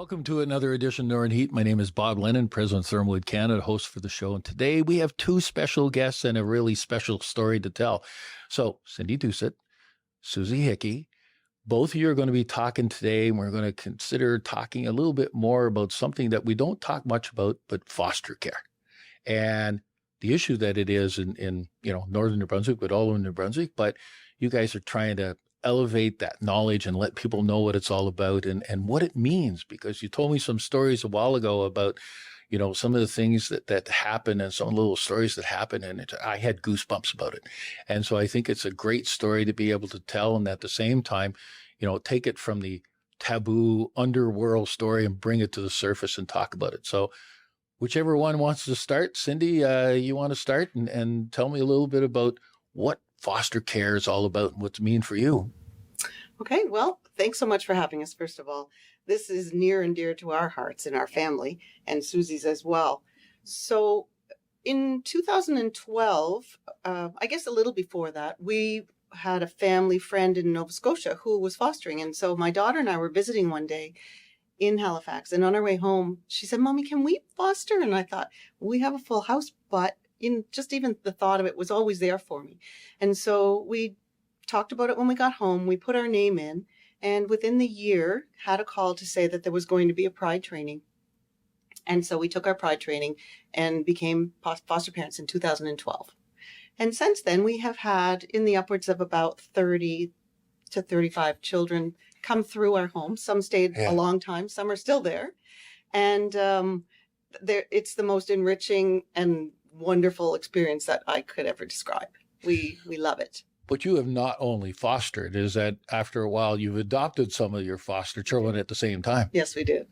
Welcome to another edition of Northern Heat. My name is Bob Lennon, President of ThermalWood Canada, host for the show. And today we have two special guests and a really special story to tell. So Cindy Doucet, Susie Hickey, both of you are going to be talking today, and we're going to consider talking a little bit more about something that we don't talk much about, but foster care. And the issue that it is in northern New Brunswick, but all over New Brunswick, but you guys are trying to elevate that knowledge and let people know what it's all about and what it means, because you told me some stories a while ago about, some of the things that happen and some little stories that happen. And I had goosebumps about it. And so I think it's a great story to be able to tell. And at the same time, take it from the taboo underworld story and bring it to the surface and talk about it. So whichever one wants to start, Cindy, you want to start and tell me a little bit about what foster care is all about and what's mean for you. Okay, well, thanks so much for having us, first of all. This is near and dear to our hearts and our family, and Susie's as well. So in 2012, I guess a little before that, we had a family friend in Nova Scotia who was fostering. And so my daughter and I were visiting one day in Halifax, and on our way home, she said, "Mommy, can we foster?" And I thought, we have a full house, but even the thought of it was always there for me. And so we talked about it when we got home. We put our name in, and within the year had a call to say that there was going to be a pride training. And so we took our pride training and became foster parents in 2012. And since then, we have had in the upwards of about 30 to 35 children come through our home. Some stayed a long time. Some are still there. And it's the most enriching and wonderful experience that I could ever describe. We love it. But you have not only fostered, is that after a while you've adopted some of your foster children at the same time? Yes, we did.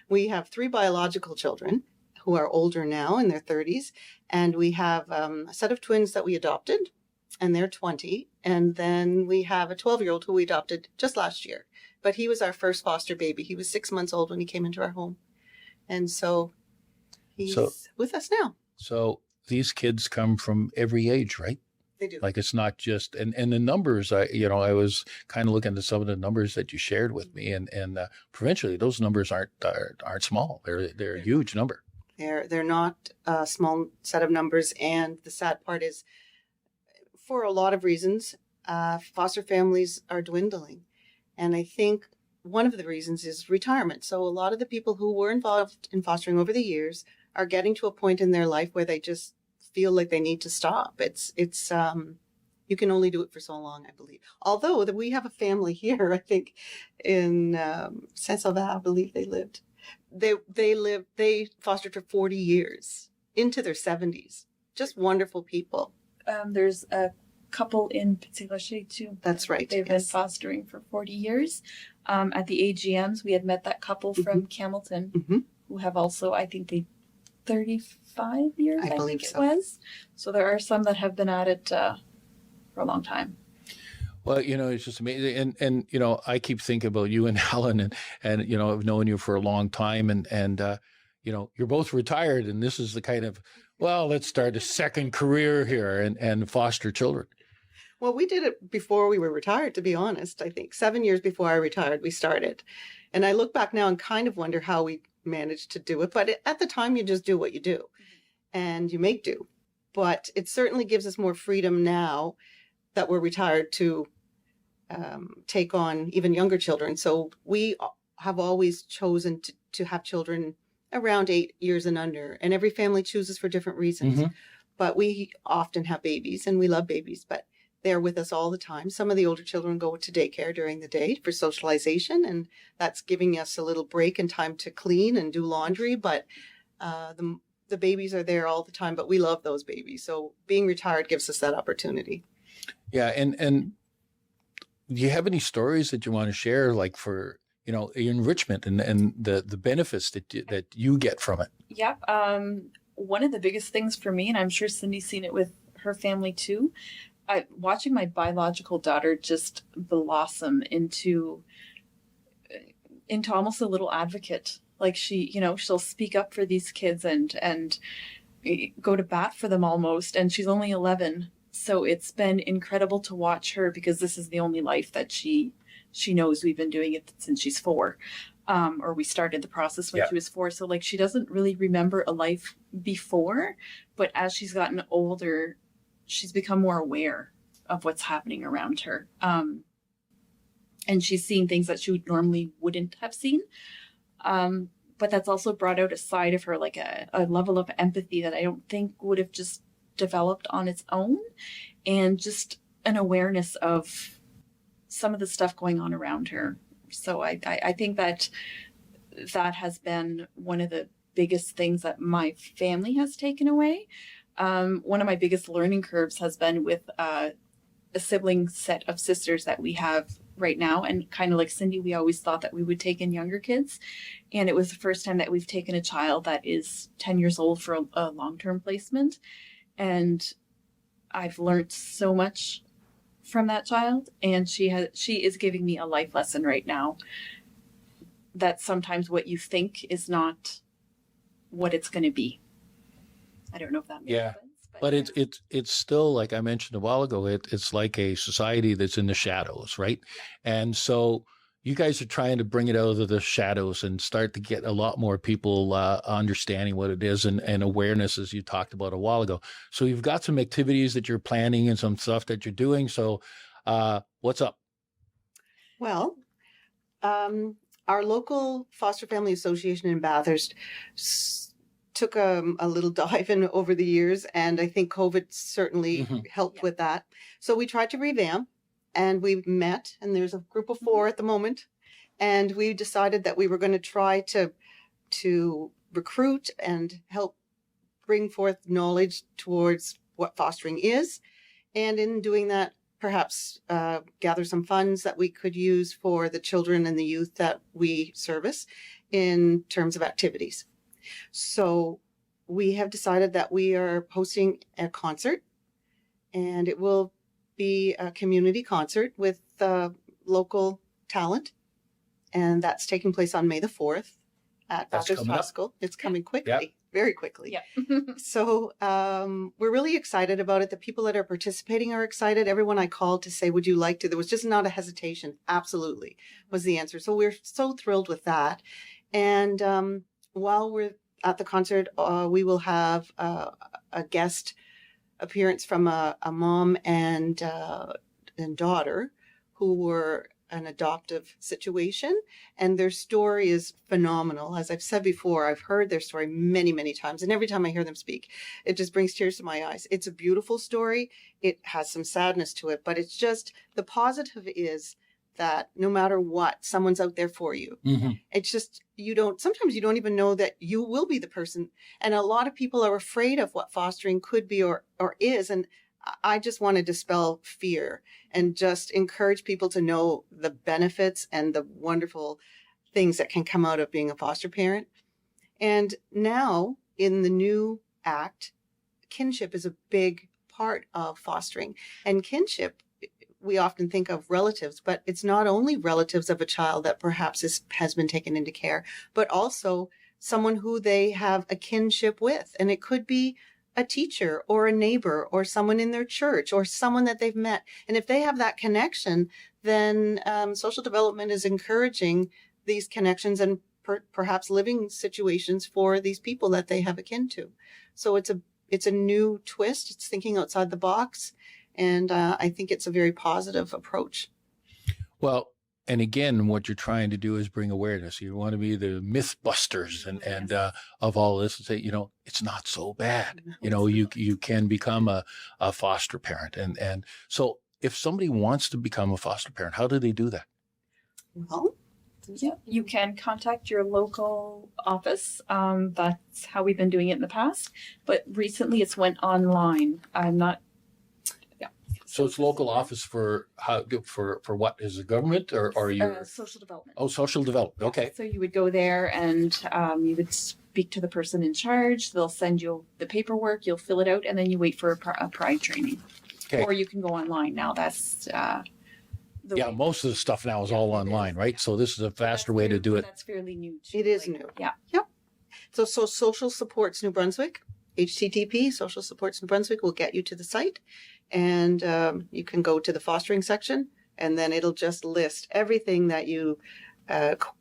We have 3 biological children who are older now in their 30s. And we have a set of twins that we adopted, and they're 20. And then we have a 12-year-old who we adopted just last year. But he was our first foster baby. He was 6 months old when he came into our home. And so he's with us now. So these kids come from every age, right? They do. Like, it's not just, and the numbers, I was kind of looking at some of the numbers that you shared with me, and provincially, those numbers aren't small. They're a huge number. They're not a small set of numbers. And the sad part is, for a lot of reasons, foster families are dwindling. And I think one of the reasons is retirement. So a lot of the people who were involved in fostering over the years are getting to a point in their life where they just feel like they need to stop. It's you can only do it for so long, I believe. Although we have a family here, I think in Saint-Sauveur, I believe they lived. They fostered for 40 years into their 70s. Just wonderful people. There's a couple in Petit Rocher too. That's right. They've been fostering for 40 years. At the AGMs, we had met that couple from Campbellton, who have also, I think 35 years, I believe think so. It was. So there are some that have been at it for a long time. Well, it's just amazing. And I keep thinking about you and Helen, and I've known you for a long time, and you're both retired, and this is the kind of, let's start a second career here and foster children. Well, we did it before we were retired, to be honest. I think 7 years before I retired, we started. And I look back now and kind of wonder how we managed to do it. But at the time, you just do what you do and you make do. But it certainly gives us more freedom now that we're retired to take on even younger children. So we have always chosen to have children around 8 years and under. And every family chooses for different reasons. But we often have babies, and we love babies, but they're with us all the time. Some of the older children go to daycare during the day for socialization, and that's giving us a little break and time to clean and do laundry. But the babies are there all the time, but we love those babies. So being retired gives us that opportunity. Yeah, and do you have any stories that you want to share, like for enrichment and the benefits that you get from it? Yep. One of the biggest things for me, and I'm sure Cindy's seen it with her family too, watching my biological daughter just blossom into almost a little advocate. Like she'll speak up for these kids and go to bat for them almost. And she's only 11. So it's been incredible to watch her, because this is the only life that she knows. We've been doing it since she's 4. or we started the process when Yeah. she was 4. So like she doesn't really remember a life before, but as she's gotten older, she's become more aware of what's happening around her. And she's seeing things that she normally wouldn't have seen. But that's also brought out a side of her, like a level of empathy that I don't think would have just developed on its own, and just an awareness of some of the stuff going on around her. So I think that has been one of the biggest things that my family has taken away. One of my biggest learning curves has been with a sibling set of sisters that we have right now. And kind of like Cindy, we always thought that we would take in younger kids. And it was the first time that we've taken a child that is 10 years old for a long-term placement. And I've learned so much from that child. And she is giving me a life lesson right now that sometimes what you think is not what it's going to be. I don't know if that makes sense. But it's still, like I mentioned a while ago, it's like a society that's in the shadows, right? And so you guys are trying to bring it out of the shadows and start to get a lot more people understanding what it is, and awareness, as you talked about a while ago. So you've got some activities that you're planning and some stuff that you're doing. So what's up? Well, our local foster family association in Bathurst took a little dive in over the years, and I think COVID certainly helped with that. So we tried to revamp, and we met, and there's a group of 4 at the moment, and we decided that we were going to try to recruit and help bring forth knowledge towards what fostering is, and in doing that, perhaps gather some funds that we could use for the children and the youth that we service in terms of activities. So we have decided that we are hosting a concert, and it will be a community concert with local talent. And that's taking place on May the 4th at Bathurst Hospital. It's coming quickly, very quickly. Yeah. So we're really excited about it. The people that are participating are excited. Everyone I called to say, would you like to? There was just not a hesitation. Absolutely was the answer. So we're so thrilled with that. And while we're at the concert, we will have a guest appearance from a mom and daughter who were an adoptive situation, and their story is phenomenal. As I've said before, I've heard their story many, many times, and every time I hear them speak, it just brings tears to my eyes. It's a beautiful story. It has some sadness to it, but it's just, the positive is that no matter what, someone's out there for you. It's just, sometimes you don't even know that you will be the person. And a lot of people are afraid of what fostering could be or is. And I just want to dispel fear and just encourage people to know the benefits and the wonderful things that can come out of being a foster parent. And now in the new act, kinship is a big part of fostering. And kinship, we often think of relatives, but it's not only relatives of a child that perhaps has been taken into care, but also someone who they have a kinship with. And it could be a teacher or a neighbor or someone in their church or someone that they've met. And if they have that connection, then social development is encouraging these connections and perhaps living situations for these people that they have akin to. So it's a new twist. It's thinking outside the box. And I think it's a very positive approach. Well, and again, what you're trying to do is bring awareness. You want to be the myth busters and of all this, and say, it's not so bad. You can become a foster parent. And so if somebody wants to become a foster parent, how do they do that? Well, yeah, you can contact your local office. That's how we've been doing it in the past. But recently it's went online. So it's local office for what? Is it government or your social development? Oh, social development. Okay. So you would go there and you would speak to the person in charge. They'll send you the paperwork. You'll fill it out, and then you wait for a pride training. Okay. Or you can go online now. That's most of the stuff now is all online, right? So this is a faster way to do it. That's fairly new too. it is new. Yeah. Yep. So Social Supports New Brunswick, HTTP, Social Supports New Brunswick will get you to the site. And you can go to the fostering section, and then it'll just list everything that you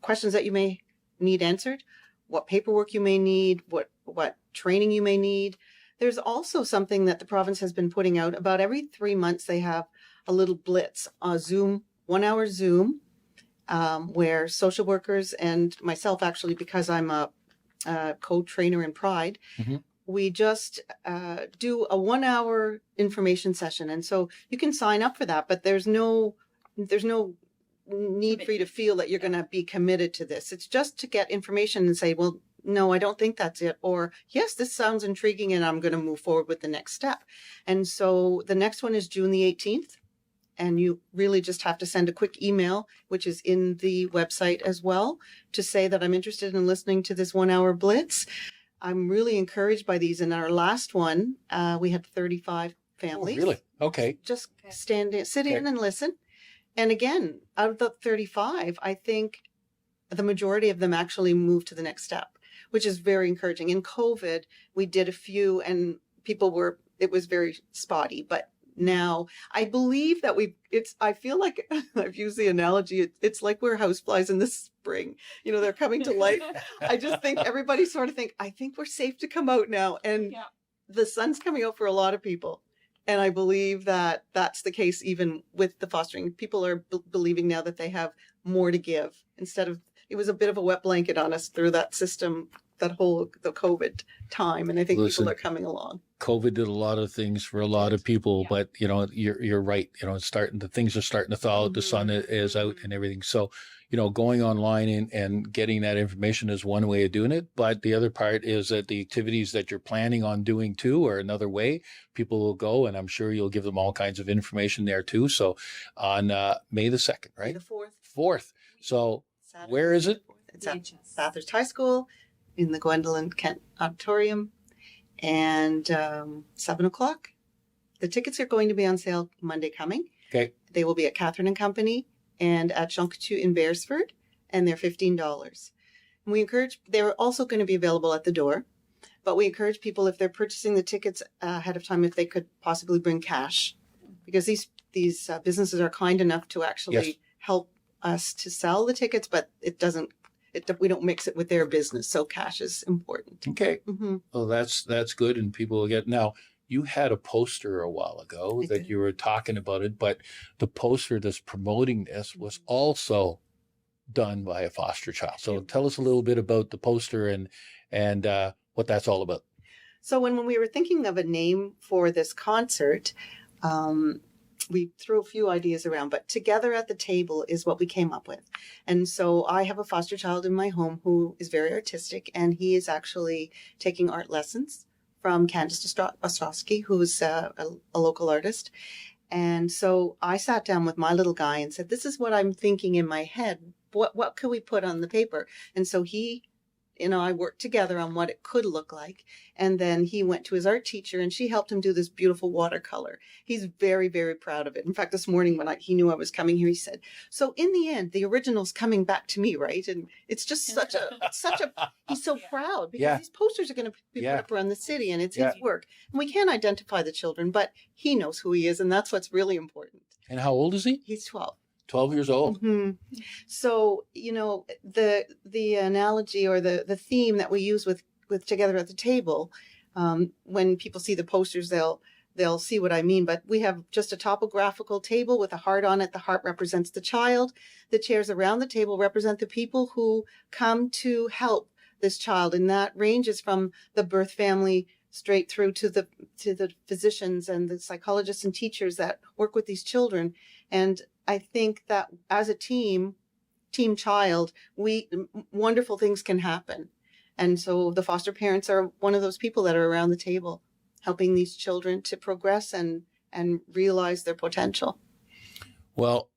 questions that you may need answered, what paperwork you may need, what training you may need. There's also something that the province has been putting out. About every 3 months, they have a little blitz, a Zoom, 1 hour Zoom, where social workers and myself, actually, because I'm a co-trainer in Pride, we just do a 1 hour information session. And so you can sign up for that, but there's no need for you to feel that you're going to be committed to this. It's just to get information and say, well, no, I don't think that's it. Or, yes, this sounds intriguing and I'm going to move forward with the next step. And so the next one is June the 18th. And you really just have to send a quick email, which is in the website as well, to say that I'm interested in listening to this 1 hour blitz. I'm really encouraged by these. In our last one, we had 35 families. Oh, really? Okay. Just sit in and listen. And again, out of the 35, I think the majority of them actually moved to the next step, which is very encouraging. In COVID, we did a few and it was very spotty, but now I believe that I feel like I've used the analogy. It's like we're houseflies in the spring, they're coming to life. I just think everybody sort of I think we're safe to come out now. And the sun's coming out for a lot of people. And I believe that that's the case even with the fostering. People are believing now that they have more to give instead of, it was a bit of a wet blanket on us through that system, the COVID time. And I think people are coming along. COVID did a lot of things for a lot of people, but you're right. Things are starting to thaw out. The sun is out and everything. So, going online and getting that information is one way of doing it. But the other part is that the activities that you're planning on doing too are another way. People will go, and I'm sure you'll give them all kinds of information there too. So on May the 2nd, right? May the 4th. So Saturday, where is it? It's at Bathurst High School in the Gwendolyn Kent Auditorium, and 7:00. The tickets are going to be on sale Monday coming. Okay. They will be at Catherine and Company and at Jean Coutu in Beresford, and they're $15. And they're also going to be available at the door, but we encourage people, if they're purchasing the tickets ahead of time, if they could possibly bring cash, because these businesses are kind enough to actually help us to sell the tickets, but we don't mix it with their business. So cash is important. Okay. Well, that's good. And people will get, now you had a poster a while ago that you were talking about it, but the poster that's promoting this was also done by a foster child. So tell us a little bit about the poster and what that's all about. So when we were thinking of a name for this concert, we threw a few ideas around, but Together at the Table is what we came up with. And so I have a foster child in my home who is very artistic, and he is actually taking art lessons from Candace Ostrowski, who's a local artist. And so I sat down with my little guy and said, this is what I'm thinking in my head. What could we put on the paper? And so he, I worked together on what it could look like. And then he went to his art teacher and she helped him do this beautiful watercolor. He's very, very proud of it. In fact, this morning when he knew I was coming here, he said, so in the end, the original's coming back to me, right? And it's just he's so proud because these posters are going to be put up around the city and it's his work. And we can't identify the children, but he knows who he is. And that's what's really important. And how old is he? He's 12. 12 years old. So, the analogy or the theme that we use with Together at the Table, when people see the posters, they'll see what I mean. But we have just a topographical table with a heart on it. The heart represents the child. The chairs around the table represent the people who come to help this child. And that ranges from the birth family straight through to the physicians and the psychologists and teachers that work with these children. And I think that as a team child, wonderful things can happen. And so the foster parents are one of those people that are around the table helping these children to progress and realize their potential. Well,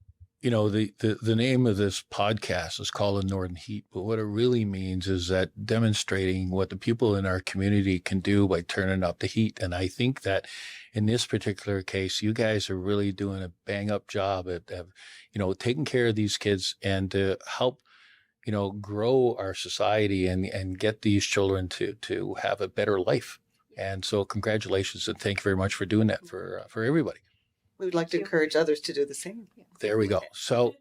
the name of this podcast is called The Northern Heat, but what it really means is that demonstrating what the people in our community can do by turning up the heat. And I think that in this particular case, you guys are really doing a bang up job at taking care of these kids and to help, grow our society and get these children to have a better life. And so congratulations and thank you very much for doing that for everybody. We would like to encourage others to do the same. There we go. So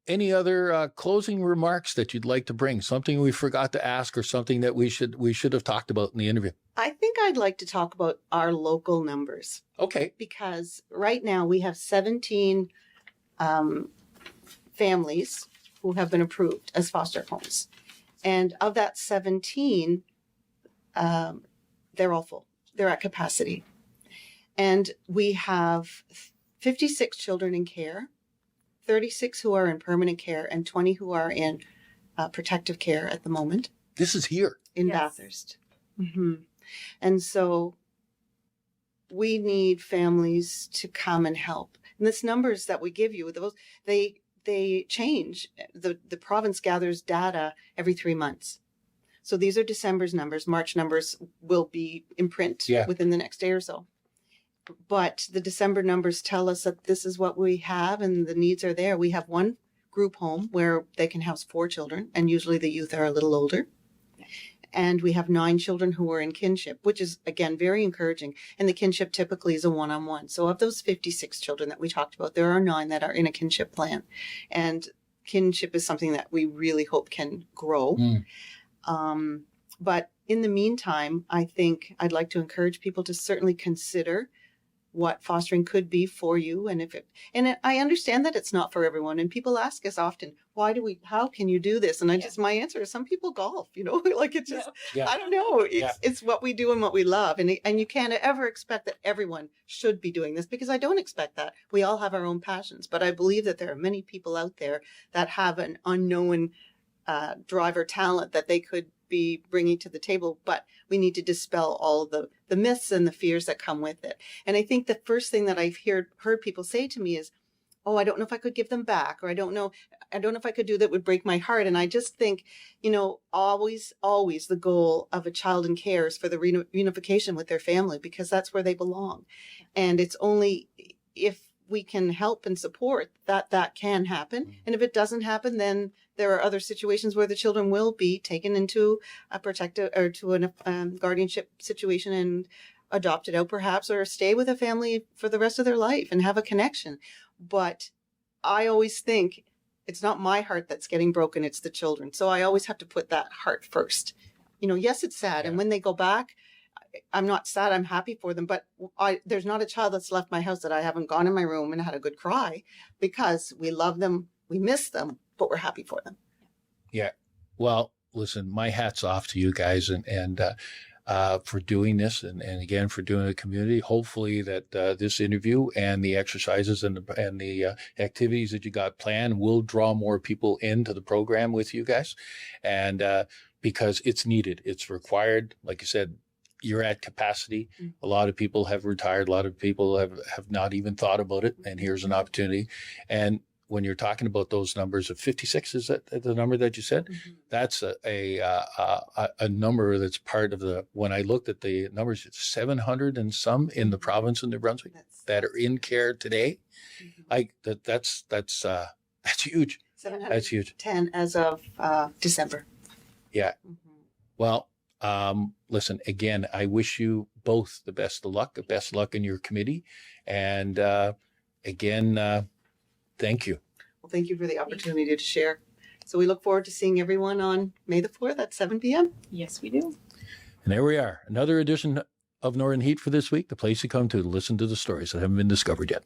any other closing remarks that you'd like to bring? Something we forgot to ask, or something that we should have talked about in the interview? I think I'd like to talk about our local numbers, Okay. because right now we have 17 families who have been approved as foster homes. And of that 17, they're all full. They're at capacity. And we have 56 children in care, 36 who are in permanent care, and 20 who are in protective care at the moment. This is here. In Yes. Bathurst. Mm-hmm. And so we need families to come and help. And this numbers that we give you, those they change. The province gathers data every 3 months. So these are December's numbers. March numbers will be in print within the next day or so. But the December numbers tell us that this is what we have and the needs are there. We have one group home where they can house 4 children, and usually the youth are a little older. And we have 9 children who are in kinship, which is, again, very encouraging. And the kinship typically is a one-on-one. So of those 56 children that we talked about, there are 9 that are in a kinship plan. And kinship is something that we really hope can grow. But in the meantime, I think I'd like to encourage people to certainly consider what fostering could be for you. And I understand that it's not for everyone. And people ask us often, how can you do this? And my answer is, some people golf, like it's just, I don't know. It's what we do and what we love. And you can't ever expect that everyone should be doing this, because I don't expect that. We all have our own passions, but I believe that there are many people out there that have an unknown drive or talent that they could be bringing to the table, but we need to dispel all the myths and the fears that come with it. And I think the first thing that I've heard people say to me is, oh, I don't know if I could give them back, or I don't know if I could do that would break my heart. And I just think, always the goal of a child in care is for the reunification with their family, because that's where they belong. And it's only if we can help and support that can happen. And if it doesn't happen, then there are other situations where the children will be taken into a protective or to a guardianship situation and adopted out perhaps, or stay with a family for the rest of their life and have a connection. But I always think it's not my heart that's getting broken, it's the children. So I always have to put that heart first. Yes, it's sad. And when they go back, I'm not sad, I'm happy for them, but there's not a child that's left my house that I haven't gone in my room and had a good cry, because we love them, we miss them, but we're happy for them. Yeah. Well, listen, my hat's off to you guys and for doing this, and again, for doing the community. Hopefully that this interview and the exercises and the activities that you got planned will draw more people into the program with you guys. And because it's needed, it's required. Like you said, you're at capacity. A lot of people have retired. A lot of people have not even thought about it. And here's an opportunity. And when you're talking about those numbers of 56, is that the number that you said? That's a number that's part of when I looked at the numbers, it's 700 and some in the province of New Brunswick that are in care today. That's huge. 710 that's huge. As of December. Yeah. Well, listen, again, I wish you both the best of luck in your committee. And again, thank you. Well, thank you for the opportunity to share. So we look forward to seeing everyone on May the 4th at 7 p.m. Yes, we do. And there we are. Another edition of Northern Heat for this week, the place you come to listen to the stories that haven't been discovered yet.